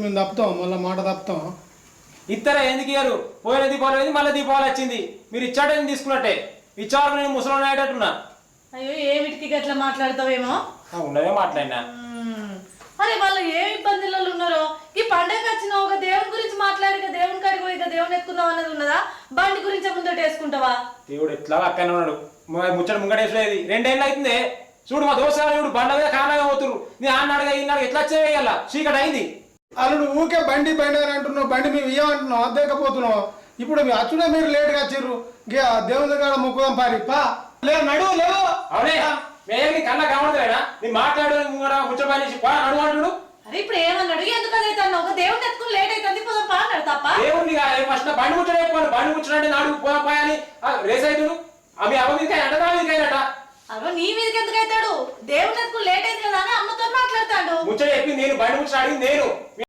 మేము తప్పుతాం, మళ్ళీ మాట తప్పుతాం. ఇద్దరు ఎందుకు ఇయ్యరు? పోయిన దీపావళి అయింది, మళ్ళీ దీపావళి వచ్చింది. మీరు ఇచ్చాట నేను తీసుకున్నట్టే. ఇచ్చారు నేను ముసలి అయ్యేటట్టున్నా. అయ్యో ఏమిటికి గట్లా మాట్లాడతావేమో. ఉండదే మాట్లాడినా. అరే వాళ్ళు ఏ ఇబ్బందులలో ఉన్నారో. ఈ పండగ వచ్చిన ఒక దేవుని గురించి మాట్లాడి దేవుని కాడికి పోయి దేవుని ఎత్తుకుందాం అన్నది ఉన్నదా? బండి గురించి ముందట వేసుకుంటావా? దేవుడు ఎట్లా అక్కనే ఉన్నాడు. ముచ్చట ముంగడేసేది 2 ఏళ్ళు అవుతుంది. చూడు మా దోసాడు బండ మీద కారణంగా పోతురు. నీ అన్నాడుగా ఈనాడు ఎట్లా వచ్చేయాల? చీకటి అయింది. అల్లుడు ఊకే బండి బండి అని అంటున్నావు, బండి మేము ఇవ్వమంటున్నావు, అద్దెకపోతున్నావు. ఇప్పుడు మీ అచ్చుడే మీరు లేట్గా వచ్చిర్రు. దేవుని దగ్గర మొక్కుదాం పారి పా. లేవు నడువు లేవు. అవునే మేమి కన్నా కావడలేనా? నీ మాట్లాడు ముచ్చట పని నడువు అంటుడు. అరే ఇప్పుడు ఏమన్నాడు? ఎందుకు అదైతే ఒక దేవుని ఎత్తుకుని లేట్ అవుతుంది పోదాం పా అన్నాడు తప్ప. దేవుడిని ఫస్ట్ బండి ముచ్చట చెప్పాను. బండి ముచ్చడంటే నాడు పోదాం పాయని రేస్ అవుతుడు. అవి అవ మీదకాయ అంటదా మీదకాయనట. అగో నీ మీదకి ఎందుకు అవుతాడు? దేవుని ఎత్తుకుని లేట్ అయింది కదా అని అమ్మతో మాట్లాడతాడు. ముచ్చట చెప్పి నేను బండి ముచ్చట అడిగింది నేను.